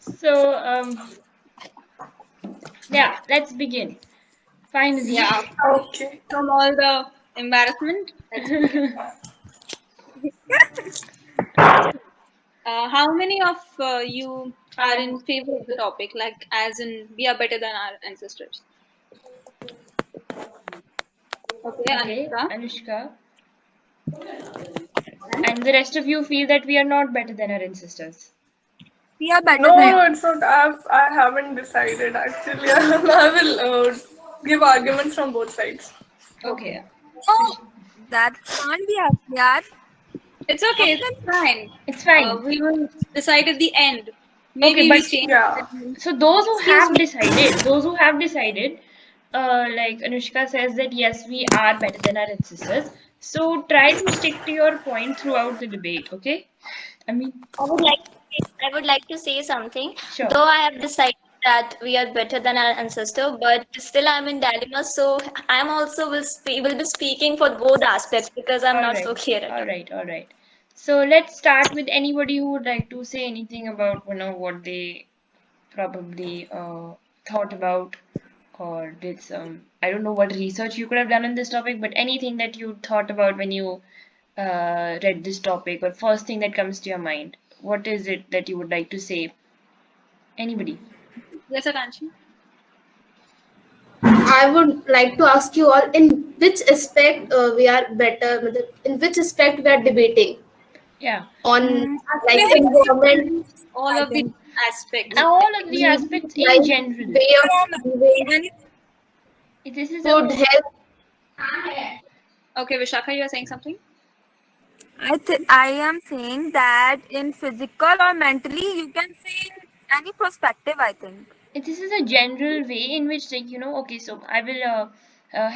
So, yeah, let's begin. Finally. Yeah, Okay. from all the embarrassment, let's begin. How many of you are in favor of the topic, like as in we are better than our ancestors? Okay, Okay, Anushka. Anushka. And the rest of you feel that we are not better than our ancestors. We are better No, than. no, it's not. I haven't decided actually. I will give arguments from both sides. Okay. Okay, No, that can't be us, yaar. it's How okay, it's can fine. It's fine. We will decide at the end. Okay, Maybe we but change. Yeah. so those who Excuse have me. decided, like Anushka says that yes, we are better than our ancestors. So try to stick to your point throughout the debate, okay? I mean, I would like to say something. sure. Though I have decided that we are better than our ancestor, but still I'm in dilemma. So I'm also will be speaking for both aspects because I'm All not right, so clear at all all. right, all right. So let's start with anybody who would like to say anything about, what they probably thought about or did some, I don't know what research you could have done on this topic, but anything that you thought about when you read this topic or first thing that comes to your mind. What is it that you would like to say? Anybody? Yes, Akanshi. I would like to ask you all in which aspect we are better, in which aspect we are debating Yeah. on, like aspect environment, All I of the think. aspects. All of the living aspects in life, general. way of living, Any- This is food, a health. Okay, Vishakha, you are saying something? I am saying that in physical or mentally, you can say in any perspective. I think. this is a general way in which, like, okay, so I will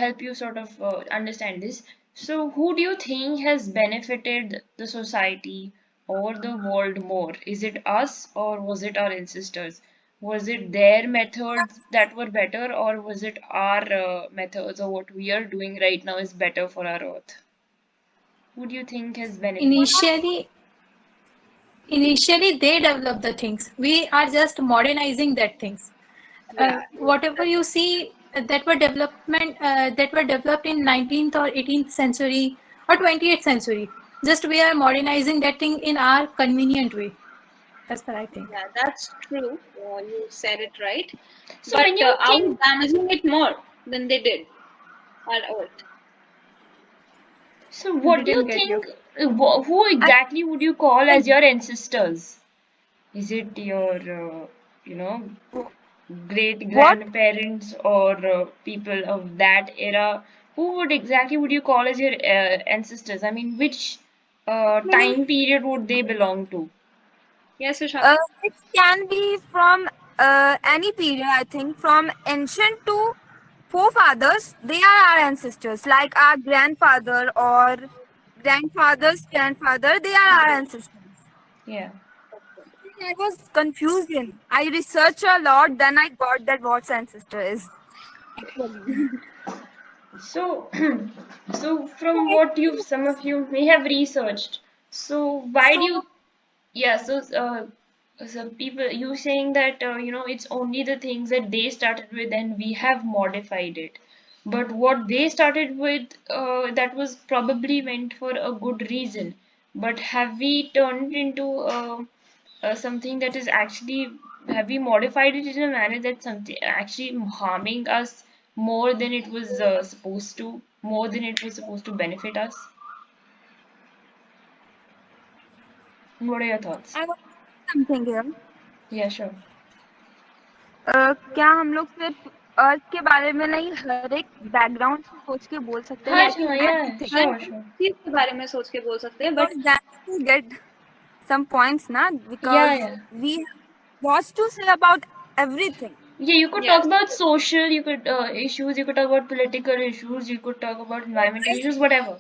help you sort of understand this. So who do you think has benefited the society or the world more? Is it us or was it our ancestors? Was it their methods that were better, or was it our methods, or what we are doing right now is better for our earth? Who do you think has benefited? Initially they develop the things, we are just modernizing that things. Yeah. Whatever you see that were developed in 19th or 18th century or 28th century, just we are modernizing that thing in our convenient way. That's what I think. Yeah, that's true. You said it right. So But when you are we think, damaging it more than they did our Earth? so what do you Didn't get you. think, who I exactly would you call as think your ancestors? Is it your, you know, great what grandparents or people of that era? Who would exactly would you call as your ancestors? I mean, which meaning time period would they belong to? Yes, Vishakha. it can be from any period. I think from ancient to forefathers. They are our ancestors, like our grandfather or grandfather's grandfather. They are our ancestors. Yeah. I was confused in. I researched a lot, then I got that what ancestor is. Actually. So, so from what you some of you may have researched, so why do So you, yeah, so people, you saying that, it's only the things that they started with and we have modified it. But what they started with, that was probably meant for a good reason. But have we turned it into something that is actually, have we modified it in a manner that's something actually harming us more than it was supposed to, more than it was supposed to benefit us? What are your thoughts? I want to say something here. Yeah, sure. क्या हम लोग सिर्फ अर्थ के बारे में नहीं हर एक background से सोच के बोल सकते हैं हाँ, like in sure, yeah, everything her sure, sure. चीज के बारे में सोच के बोल सकते हैं, because but that to get some points na Yeah, because yeah. we have lots to say about everything. Yeah, you could talk yes. about social, you could issues, you could talk about political issues, you could talk about environmental issues, whatever.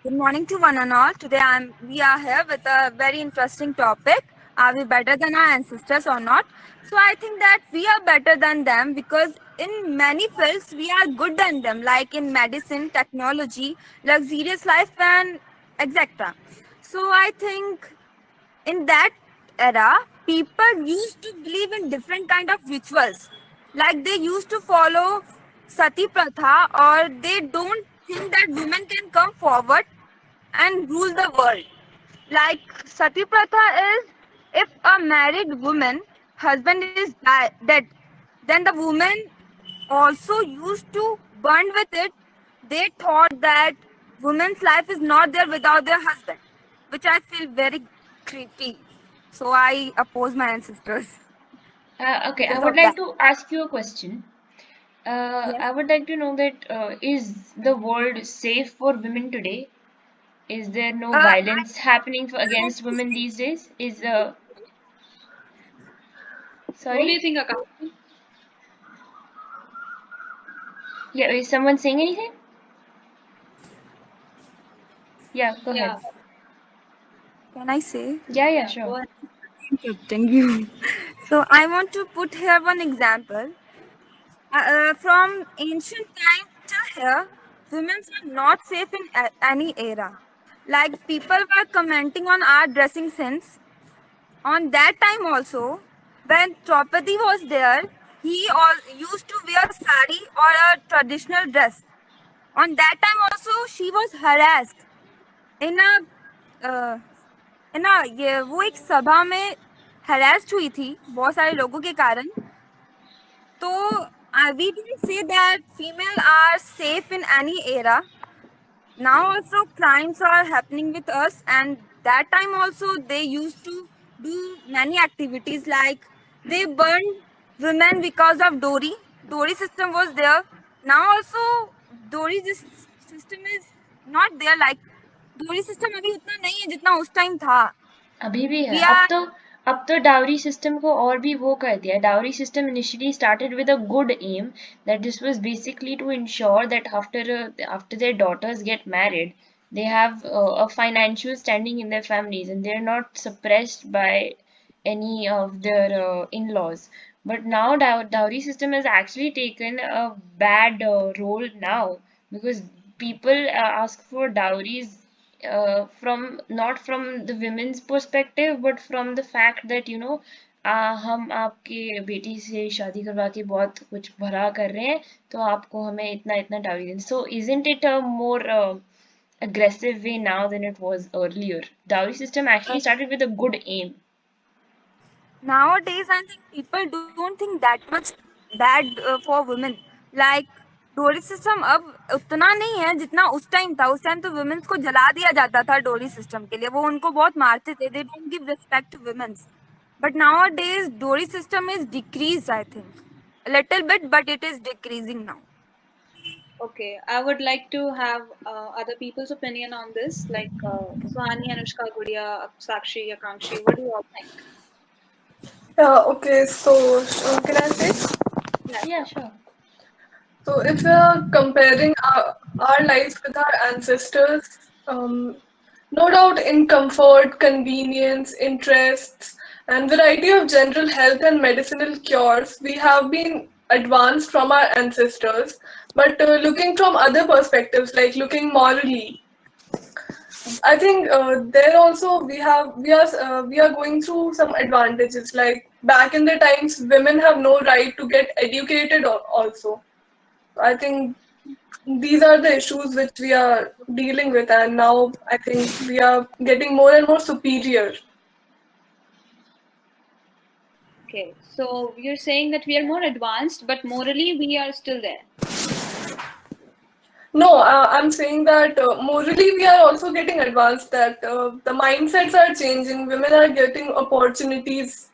Good morning to one and all. Today we are here with a very interesting topic. Are we better than our ancestors or not? So I think that we are better than them because in many fields we are good than them, like in medicine, technology, luxurious life, and etc. So I think in that era, people used to believe in different kind of rituals. Like they used to follow sati pratha, or they don't think that women can come forward and rule the world. Like sati pratha is, if a married woman husband is dead, then the woman also used to burn with it. They thought that women's life is not there without their husband, which I feel very creepy. So I oppose my ancestors Okay, I because would of like that. to ask you a question. Yes. I would like to know that is the world safe for women today? Is there no violence happening against women these days? What do Sorry? you think, Akash? Yeah, is someone saying anything? Yeah, go ahead. Yeah, Can I say? Yeah, yeah, yeah, sure. go ahead. Interrupting you. So I want to put here one example. From ancient times till here, women were not safe in any era. Like people were commenting on our dressing sense. On that time also, when Draupadi was there, he all used to wear sari or a traditional dress. On that time also, she was harassed in a ये वो एक सभा में harassed हुई थी बहुत सारे लोगों के कारण. तो we didn't say that female are safe in any era. Now also crimes are happening with us, and that time also they used to do many activities like they burned women because of dowry system was there. Now also system is not there. Like dowry system अभी उतना नहीं है जितना उस time था. अभी भी है. We are अब तो डाउरी सिस्टम को और भी वो कर दिया. Dowry system initially started with a good aim that this was basically to ensure that after their daughters get married, they have a financial standing in their families and they're not suppressed by any of their in-laws. But now dowry system has actually taken a bad role now because people ask for dowries from not from the women's perspective but from the fact that हम आपके बेटी से शादी करवा के बहुत कुछ भला कर रहे हैं तो आपको हमें इतना इतना डाउरी देना. So isn't it a more aggressive way now than it was earlier? Dowry system actually started with a good aim. nowadays I think people don't think that much bad for women. Like डोरी system अब उतना नहीं है जितना उस time था. उस time तो वुमेन्स को जला दिया जाता था डोरी सिस्टम के लिए. वो उनको बहुत मारते थे. They don't give respect to womens. But nowadays dowry system is decreased, I think a little bit, but it is decreasing now. Okay, I would like to have other people's opinion on this, like Swani, Anushka, Gudia, Sakshi, Akankshi. What do you all think? Okay, so can I say? Yeah, sure. So if we are comparing our lives with our ancestors, no doubt in comfort, convenience, interests, and variety of general health and medicinal cures, we have been advanced from our ancestors. But looking from other perspectives, like looking morally, I think there also we are going through some advantages. Like back in the times, women have no right to get educated also. I think these are the issues which we are dealing with, and now I think we are getting more and more superior. Okay, so you're saying that we are more advanced, but morally we are still there. No, I'm saying that morally we are also getting advanced, that the mindsets are changing, women are getting opportunities,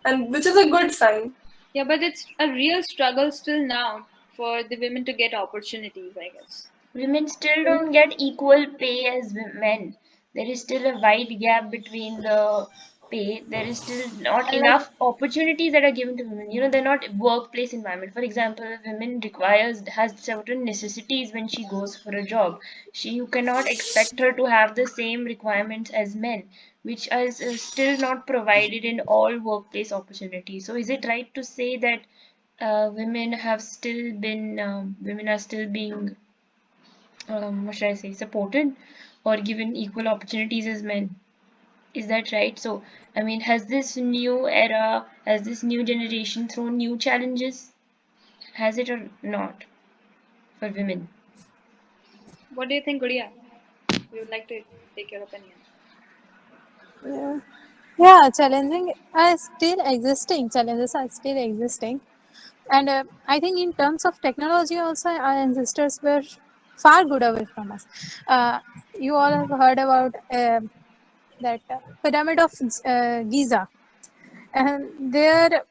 and which is a good sign. Yeah, but it's a real struggle still now for the women to get opportunities, I guess. Women still don't get equal pay as men. There is still a wide gap between the pay. There is still not Like, enough opportunities that are given to women. They're not workplace environment. For example, a woman has certain necessities when she goes for a job. You cannot expect her to have the same requirements as men, which is still not provided in all workplace opportunities. So is it right to say that women are still being what should I say, supported or given equal opportunities as men? Is that right? So, I mean, has this new era, has this new generation thrown new challenges? Has it or not for women? What do you think, Gudia? We would like to take your opinion. Yeah, yeah, challenging are still existing. Challenges are still existing, and I think in terms of technology, also our ancestors were far good away from us. Uh, you all have heard about that pyramid of Giza, and there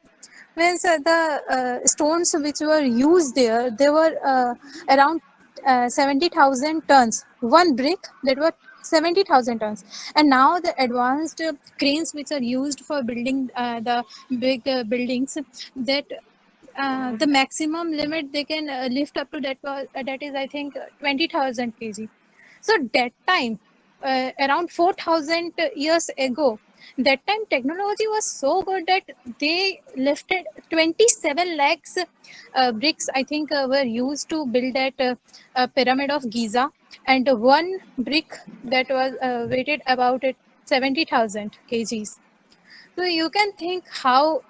means the stones which were used there, they were around 70,000 tons. One brick that were 70,000 tons. And now the advanced cranes which are used for building the big buildings, that the maximum limit they can lift up to that is I think 20,000 kg. So that time, around 4,000 years ago, that time technology was so good that they lifted 27 lakhs bricks, I think, were used to build that pyramid of Giza, and one brick that was weighted about 70,000 kgs. So you can think how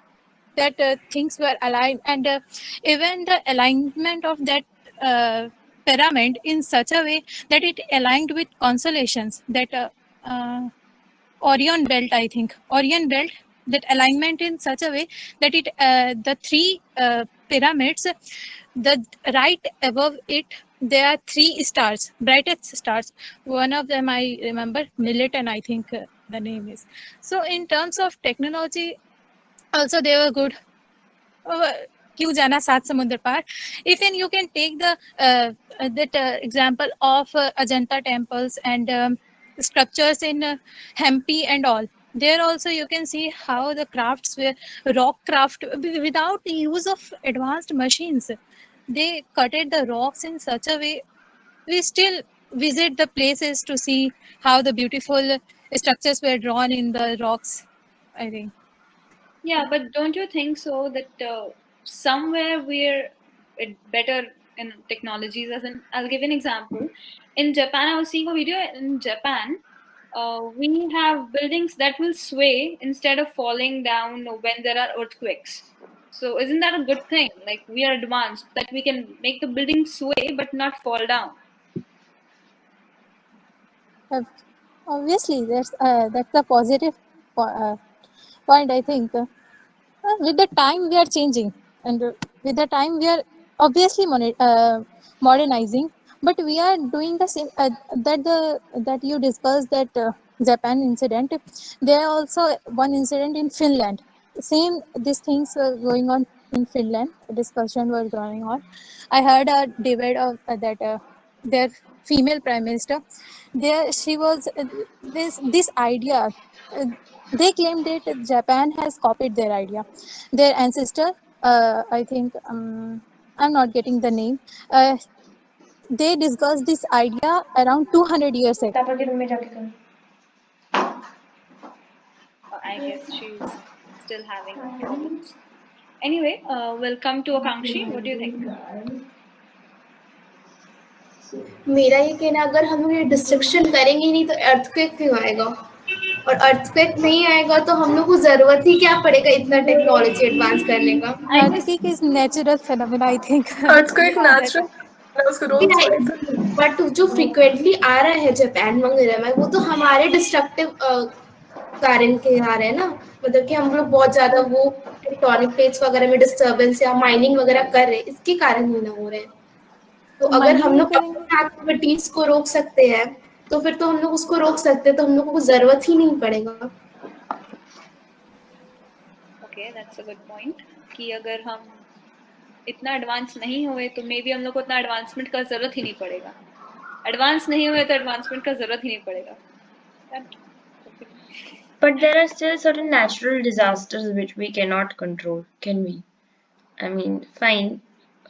that things were aligned, and even the alignment of that pyramid in such a way that it aligned with constellations, that Orion belt, I think, Orion belt, that alignment in such a way that it the three pyramids, the right above it, there are three stars, brightest stars. One of them I remember, Militon, I think, the name is. So in terms of technology also they were good. क्यों जाना सात समुद्र पार. Even you can take the that example of Ajanta temples and structures in Hampi and all. There also you can see how the crafts were rock craft without the use of advanced machines. They cutted the rocks in such a way. We still visit the places to see how the beautiful structures were drawn in the rocks, I think. Yeah, but don't you think so that somewhere we're better in technologies? As in, I'll give you an example. In Japan, I was seeing a video. In Japan, we have buildings that will sway instead of falling down when there are earthquakes. So isn't that a good thing? Like, we are advanced, that we can make the building sway but not fall down. Obviously, that's a positive point. I think with the time we are changing, and with the time we are obviously modernizing, but we are doing the same. That you discussed, that Japan incident. There are also one incident in Finland. Same, these things were going on in Finland. A discussion was going on. I heard a debate of that their female prime minister. There, she was this idea. Uh, they claim that Japan has copied their idea. Their ancestor, I think, I'm not getting the name. They discussed this idea around 200 years ago. पापा के room में जाके कर. I guess she's still having problems. Anyway, we'll come to Akankshi. What do you think? मेरा ये कहना, अगर हम लोग ये डिस्ट्रक्शन करेंगे नहीं तो अर्थक्वेक क्यों आएगा, और अर्थक्वेक नहीं आएगा तो हम लोग को जरूरत ही क्या पड़ेगा इतना टेक्नोलॉजी एडवांस करने का. Earthquake is natural phenomenon, I think. Earthquake natural. उसको रोक सकते. बट जो फ्रीक्वेंटली आ रहा है जापान वगैरह में, वो तो हमारे डिस्ट्रक्टिव कारण के आ रहे हैं ना. मतलब कि हम लोग बहुत ज्यादा वो टेक्टोनिक प्लेट्स वगैरह में डिस्टर्बेंस या माइनिंग वगैरह कर रहे हैं, इसके कारण ही ना हो रहे हैं. तो अगर हम लोग एक्टिविटीज को रोक सकते हैं तो फिर तो हम लोग उसको रोक सकते हैं, तो हम लोगों को जरूरत ही नहीं पड़ेगा. Okay, that's a good point. कि अगर हम इतना एडवांस नहीं हुए तो मे बी हम लोग को उतना एडवांसमेंट का जरूरत ही नहीं पड़ेगा. एडवांस नहीं हुए तो एडवांसमेंट का जरूरत ही नहीं पड़ेगा. But there are still certain natural disasters which we cannot control, can we? I mean, fine.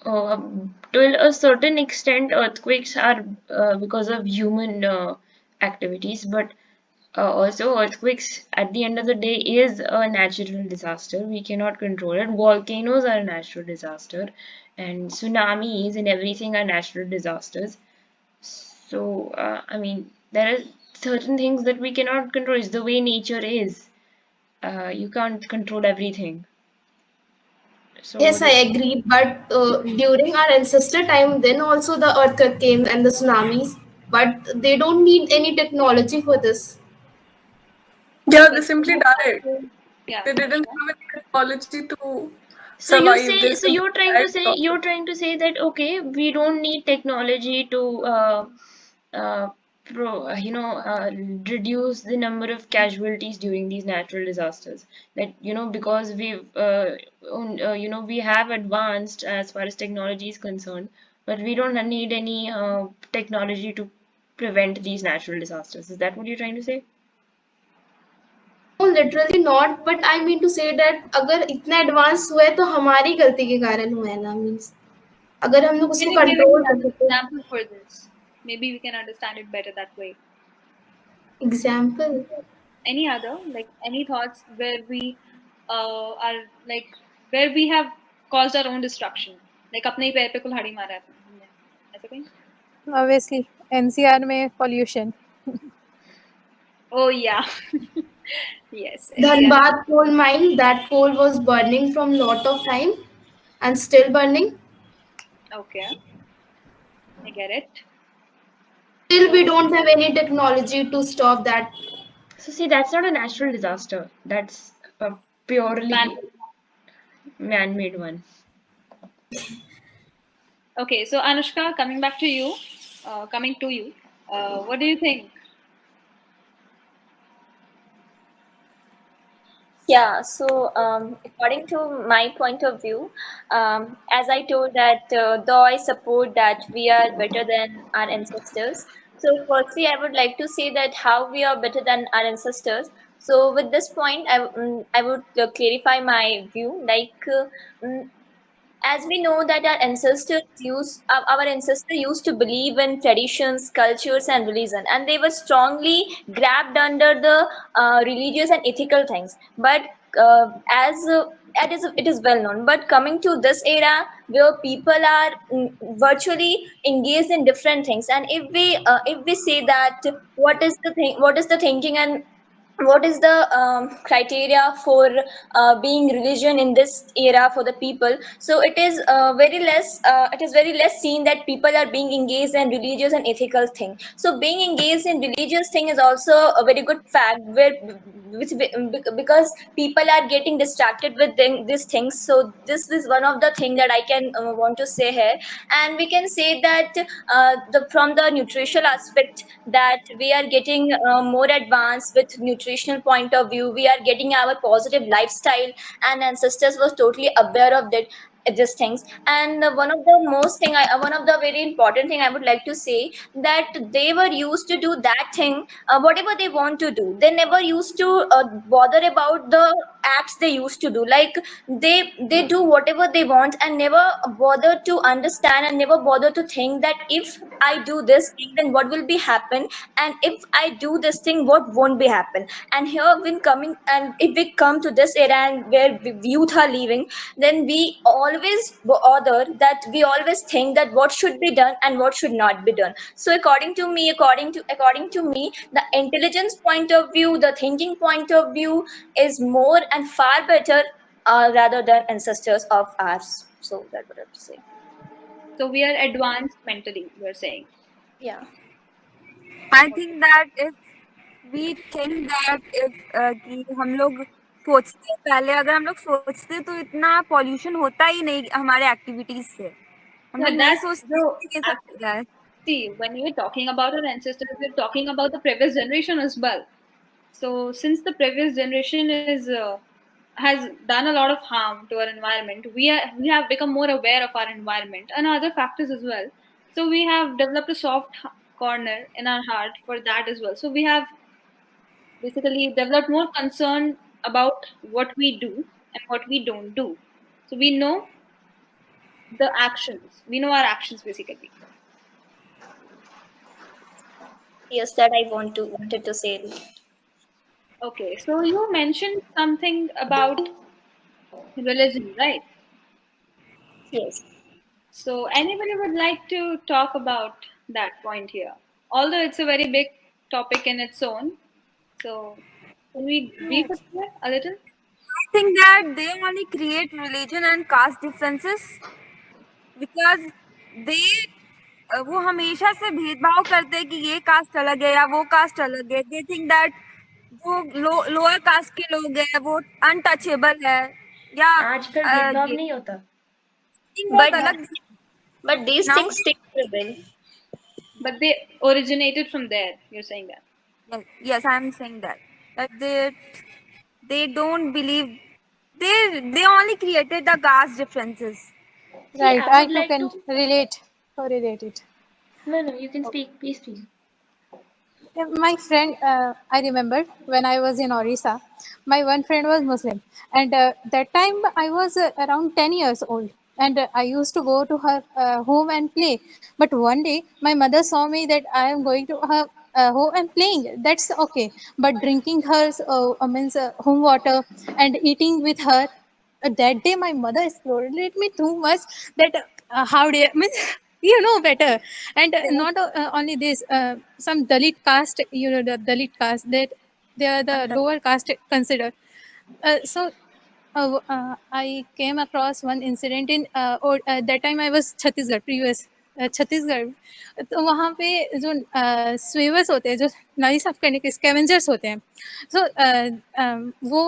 To a certain extent, earthquakes are because of human activities, but also earthquakes at the end of the day is a natural disaster. We cannot control it. Volcanoes are a natural disaster, and tsunamis and everything are natural disasters. So, I mean, there is certain things that we cannot control. It's the way nature is. You can't control everything. So Yes, I agree. But during our ancestor time, then also the earthquake came and the tsunamis. But they don't need any technology for this. Yeah, they simply died. Yeah. They didn't have any technology to So you survive. They say, so simply died because you're of it. trying to say that okay, we don't need technology to uh, reduce the number of casualties during these natural disasters. That because we have advanced as far as technology is concerned, but we don't need any technology to prevent these natural disasters. Is that what you're trying to say? No, literally not. But I mean to say that अगर इतना advance हुआ है तो हमारी गलती के कारण हुआ है ना मीन्स अगर हम लोग Can उसको you give कंट्रोल कर an सकते हैं example for this? Maybe we can understand it better that way. Example Any other, like any thoughts where we are like where we have caused our own destruction, like अपने ही पैर पे कुल्हाड़ी मारा है हमने, ऐसा कहीं? Obviously, NCR में pollution. Oh yeah, yes. NCR. Dhanbad coal mine, that coal was burning from lot of time and still burning. Okay, I get it. Still we don't have any technology to stop that. So see, that's not a natural disaster. That's a purely man-made one. Okay, so Anushka, coming to you, what do you think? Yeah, so according to my point of view, as I told that though I support that we are better than our ancestors. So firstly, I would like to say that how we are better than our ancestors. So with this point, I would clarify my view. As we know that our ancestors used to believe in traditions, cultures, and religion, and they were strongly grabbed under the religious and ethical things. But as it is well known, but coming to this era where people are virtually engaged in different things, and if we say that what is the thinking, and what is the criteria for being religion in this era for the people, so it is very less seen that people are being engaged in religious and ethical thing. So being engaged in religious thing is also a very good fact, because people are getting distracted with these things. So this is one of the thing that I can want to say here. And we can say that from the nutritional aspect, that we are getting more advanced with nutritional point of view, we are getting our positive lifestyle, and ancestors was totally aware of that these things. And one of the very important thing I would like to say, that they were used to do that thing, whatever they want to do. They never used to bother about the acts they used to do. Like they do whatever they want, and never bother to understand, and never bother to think that if I do this thing, then what will be happen, and if I do this thing, what won't be happen. And here when coming, and if we come to this era and where youth are living, then we always bother that we always think that what should be done and what should not be done. So according to me, the intelligence point of view, the thinking point of view is more and far better, rather than ancestors of ours. So that's what I have to say. So we are advanced mentally, you're saying. Yeah. I think that if we think that if कि हम लोग सोचते पहले अगर हम लोग सोचते तो इतना पॉल्यूशन होता ही नहीं हमारे एक्टिविटीज से हम Yeah, लोग नहीं that's सोचते कि ये सब हो रहा है see, when you're talking about our ancestors, we're talking about the previous generation as well. So since the previous generation has done a lot of harm to our environment, we have become more aware of our environment and other factors as well. So we have developed a soft corner in our heart for that as well. So we have basically developed more concern about what we do and what we don't do. So we know the actions. We know our actions basically. Yes, that I wanted to say. Okay, so you mentioned something about religion, right? Yes. So anybody would like to talk about that point here? Although it's a very big topic in its own. So can we brief it here a little? I think that they only create religion and caste differences because they वो हमेशा से भेदभाव करते हैं कि ये cast अलग है या वो कास्ट अलग है. दे थिंक दैट जो लोअर कास्ट के लोग हैं वो अनटचेबल है या आजकल भेदभाव ये नहीं होता. think बहुत But अलग. but these Now- things still prevail. But they originated from there. You're saying that? Yes, I'm saying that they don't believe they only created the caste differences. See, Right. I I would too like can to. correlate it. No, you can speak. Please, please. Yeah, my friend, I remember when I was in Orissa, my one friend was Muslim, and that time I was around 10 years old, and I used to go to her home and play. But one day, my mother saw me that I am going to her home and playing. That's okay, but drinking her means home water and eating with her. That day, my mother scolded me too much that how dare means you know better. And not only this, some Dalit caste, you know, the Dalit caste, that they are the lower caste considered. I came across one incident in that time I was Chhattisgarh, previous Chhattisgarh. तो वहाँ पे जो स्वेवर्स होते हैं, जो नाली साफ करने के स्कैवेंजर्स होते हैं, वो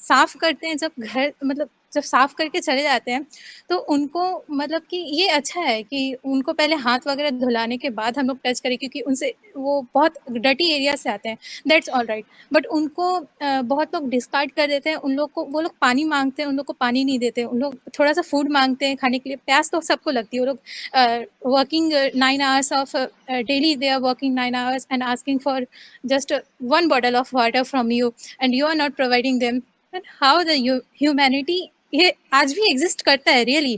साफ करते हैं जब घर, मतलब जब साफ करके चले जाते हैं, तो उनको मतलब कि ये अच्छा है कि उनको पहले हाथ वगैरह धुलाने के बाद हम लोग टच करें, क्योंकि उनसे वो बहुत डर्टी एरिया से आते हैं. That's all right. बट उनको बहुत लोग डिस्कार्ड कर देते हैं. उन लोग को, वो लोग पानी मांगते हैं, उन लोग को पानी नहीं देते. उन लोग थोड़ा सा फूड मांगते हैं खाने के लिए. प्यास तो सबको लगती है. वो लोग working 9 hours of daily, they are working 9 hours and asking for just one bottle of water from you, and you are not providing them. And how the humanity ये आज भी exist करता है really.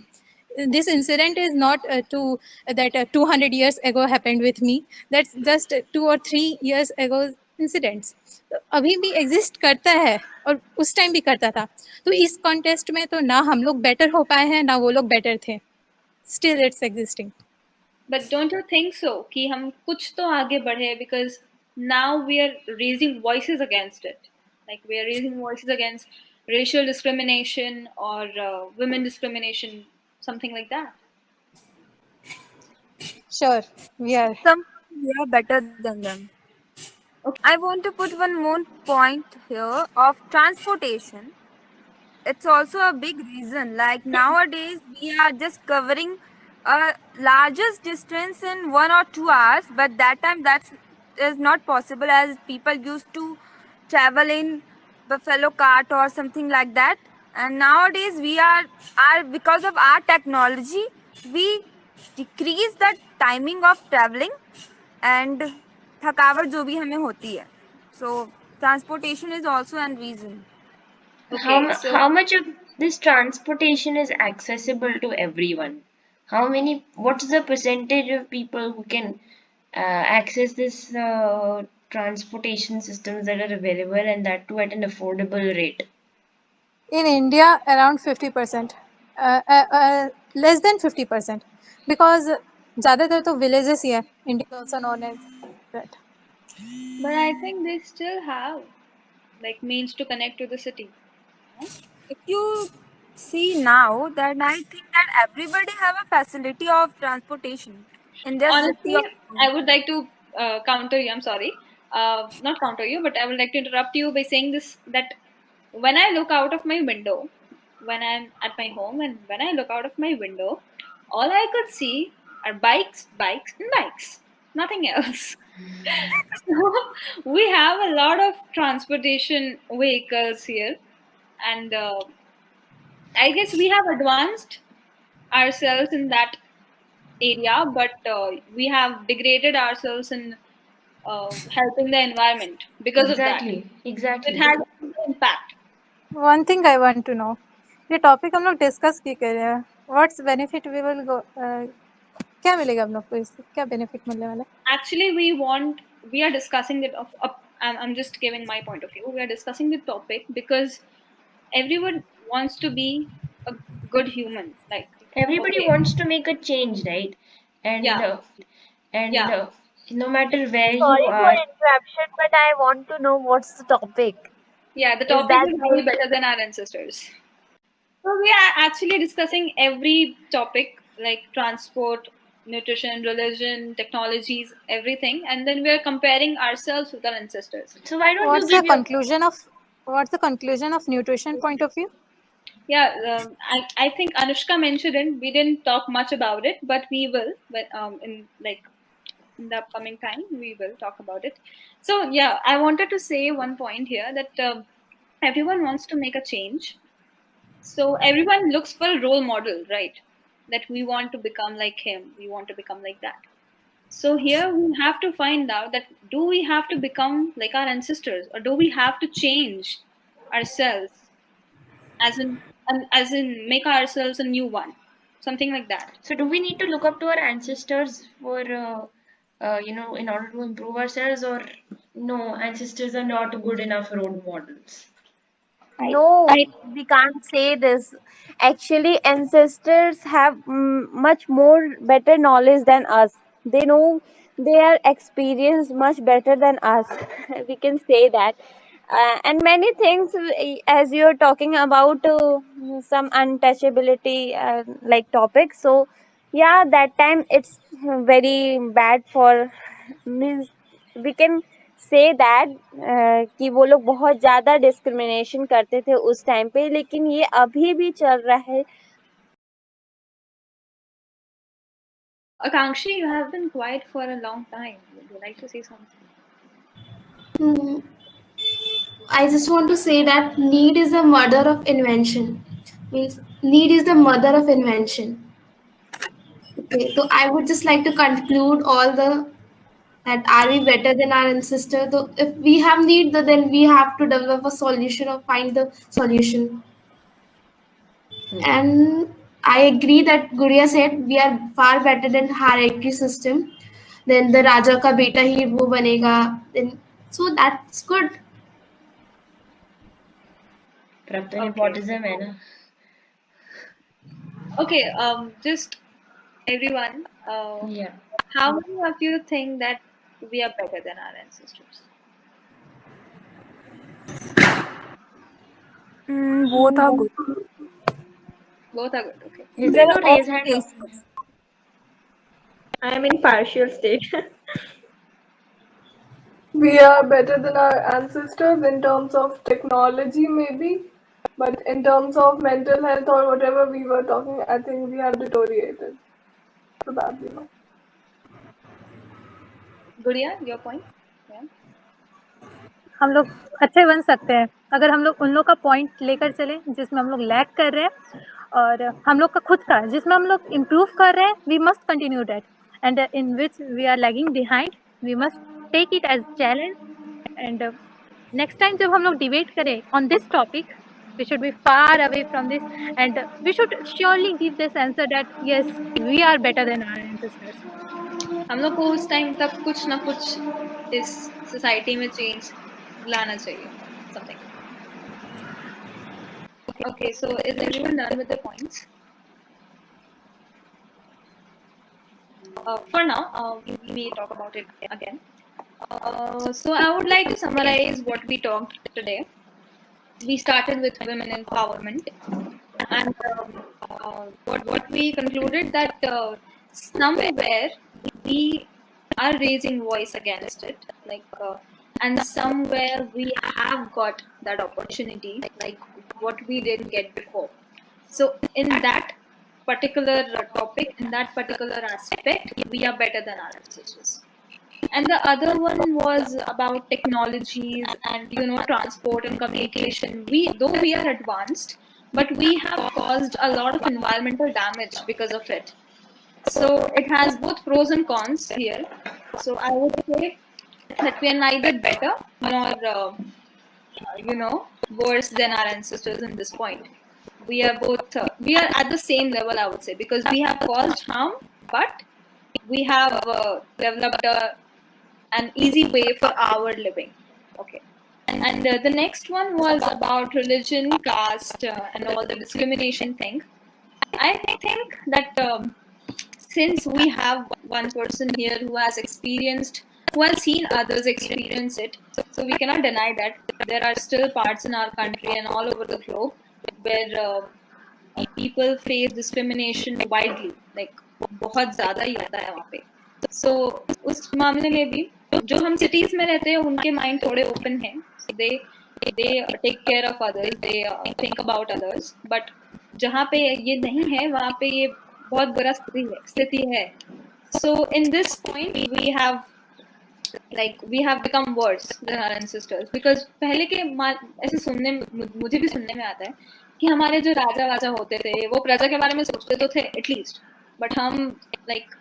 This incident is not that 200 years ago happened with me. That's just 2 or 3 years ago incidents. तो अभी भी exist करता है और उस टाइम भी करता था. तो इस कॉन्टेस्ट में तो ना हम लोग बेटर हो पाए हैं, ना वो लोग बेटर थे. Still it's existing. But don't you think so कि हम कुछ तो आगे बढ़े, because now we are raising voices against it. Like we are raising voices against racial discrimination or women discrimination, something like that. Sure, we are. Some we are better than them. Okay. I want to put one more point here of transportation. It's also a big reason. Like nowadays, we are just covering a largest distance in 1 or 2 hours, but that time that is not possible, as people used to travel in buffalo cart or something like that. And nowadays, we are because of our technology, we decrease the timing of traveling and थकावट जो भी हमें होती है. So transportation is also an reason. Okay, so How much of this transportation is accessible to everyone? What's the percentage of people who can access this transportation systems that are available, and that too at an affordable rate? In India, around 50%, less than 50%, because ज़्यादातर तो villages ही है. India is also known as that. but I think they still have like means to connect to the city. If you see now, then I think that everybody have a facility of transportation in their Honestly, city. I would like to counter you. I'm sorry, not counter you, but I would like to interrupt you by saying this: that when I look out of my window, when I'm at my home, and when I look out of my window, all I could see are bikes, bikes, and bikes. Nothing else. So we have a lot of transportation vehicles here, and I guess we have advanced ourselves in that area, but we have degraded ourselves in helping the environment because of that. Exactly. It has an impact. One thing I want to know, ये topic हम लोग discuss की कर रहे हैं. What's benefit we will go, क्या मिलेगा हम लोग को इससे, क्या बेनिफिट मिलने वाला है? Actually, we are discussing it I'm just giving my point of view. We are discussing the topic because everyone wants to be a good human. Like Everybody okay, wants to make a change, right? And Yeah. and Yeah. no matter where you Sorry for are. interruption, but I want to know what's the topic. Yeah, the Is topic that is, are we better than our ancestors? So we are actually discussing every topic like transport, nutrition, religion, technologies, everything, and then we are comparing ourselves with our ancestors. So why don't you What's the give your conclusion of nutrition point of view? Yeah, I think Anushka mentioned it. We didn't talk much about it, but we will. But in the upcoming time, we will talk about it. So yeah, I wanted to say one point here that everyone wants to make a change. So everyone looks for a role model, right? That we want to become like him, we want to become like that. So here we have to find out that do we have to become like our ancestors, or do we have to change ourselves, as in make ourselves a new one, something like that. So do we need to look up to our ancestors for in order to improve ourselves, or no, ancestors are not good enough role models? No, we can't say this. Actually, ancestors have much more better knowledge than us. They know, they are experienced much better than us. We can say that. And many things, as you're talking about some untouchability like topics. So, yeah, that time it's very bad for, means we can say that कि वो लोग बहुत ज्यादा discrimination करते थे उस time पे, लेकिन ये अभी भी चल रहा है. Akankshi, you have been quiet for a long time. Would you like to say something? I just want to say that need is the mother of invention. Means need is the mother of invention. Okay, so I would just like to conclude all the that are we better than our ancestor? So if we have need, then we have to develop a solution or find the solution. And I agree that Guria said we are far better than hierarchy system. Then the Raja ka beta hi wo banega. Then so that's good. पर अब तो Okay. nepotism है ना. Okay, just everyone, Yeah. how many of you think that we are better than our ancestors? Both are good. Both are good. Okay. Is there no raise hand? Cases. I am in partial state. We are better than our ancestors in terms of technology, maybe, but in terms of mental health or whatever we were talking, I think we have deteriorated. So that we know. Guria, your point? Yeah. हम लोग अच्छे बन सकते हैं अगर हम लोग उन लोग का पॉइंट लेकर चलें जिसमें हम लोग लैग कर रहे हैं, और हम लोग का खुद का जिसमें हम लोग इम्प्रूव कर रहे हैं, we must continue that, and in which we are lagging behind we must take it as challenge. And next time जब हम लोग डिबेट करें on this topic, we should be far away from this, and we should surely give this answer that yes, we are better than our ancestors. हम लोग को उस time तक कुछ ना कुछ इस सोसाइटी में चेंज लाना चाहिए, something. Okay, so is everyone done with the points? For now, we may talk about it again. So I would like to summarize what we talked today. We started with women empowerment, and what we concluded that somewhere we are raising voice against it, like and somewhere we have got that opportunity, like what we didn't get before. So in that particular topic, in that particular aspect, we are better than our ancestors. And the other one was about technologies and transport and communication. Though we are advanced, but we have caused a lot of environmental damage because of it. So it has both pros and cons here. So I would say that we are neither better nor worse than our ancestors in this point. We are both we are at the same level, I would say, because we have caused harm, but we have developed an easy way for our living. Okay. And the next one was about religion, caste, and all the discrimination thing. I think that since we have one person here who has seen others experience it, so we cannot deny that there are still parts in our country and all over the globe where people face discrimination widely, like बहुत ज़्यादा ही होता है वहाँ पे. So उस मामले में भी जो हम cities में रहते हैं उनके mind थोड़े open हैं, so they take care of others, they think about others, but जहाँ पे ये नहीं है वहाँ पे ये बहुत बुरा स्थिति है. So in this point we have become worse than our ancestors, because पहले के ऐसे सुनने मुझे भी सुनने में आता है कि हमारे जो राजा वाजा होते थे वो प्रजा के बारे में सोचते तो थे एटलीस्ट, बट हम like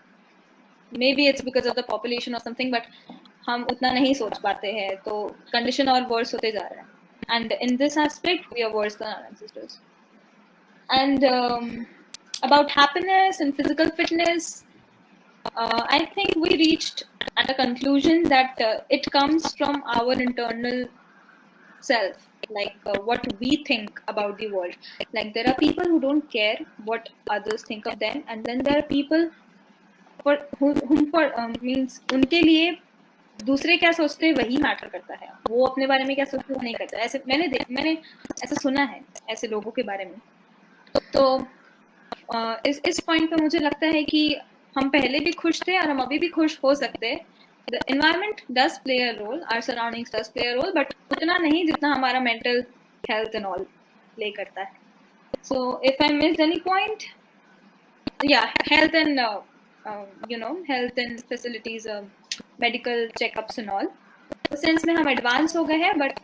maybe it's because of the population or something, but हम उतना नहीं सोच पाते हैं, तो कंडीशन और वर्स होते जा रहा है. And in this aspect we are worse than our ancestors. And about happiness and physical fitness, I think we reached at a conclusion that it comes from our internal self, like what we think about the world. Like there are people who don't care what others think of them, and then there are people for whom means उनके लिए दूसरे क्या सोचते हैं वही matter करता है, वो अपने बारे में क्या सोचते हैं वो नहीं करता. ऐसे मैंने ऐसा सुना है ऐसे लोगों के बारे में. तो इस पॉइंट पे मुझे लगता है कि हम पहले भी खुश थे और हम अभी भी खुश हो सकते हैं. The environment does play a role, our surroundings does play a role, but उतना नहीं जितना हमारा mental health and all play करता है. So if I missed any point, yeah, health and health and facilities, medical checkups and all, उस sense में हम advance हो गए हैं, बट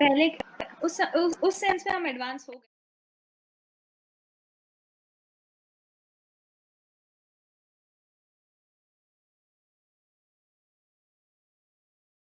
पहले उस सेंस में हम एडवांस हो गए.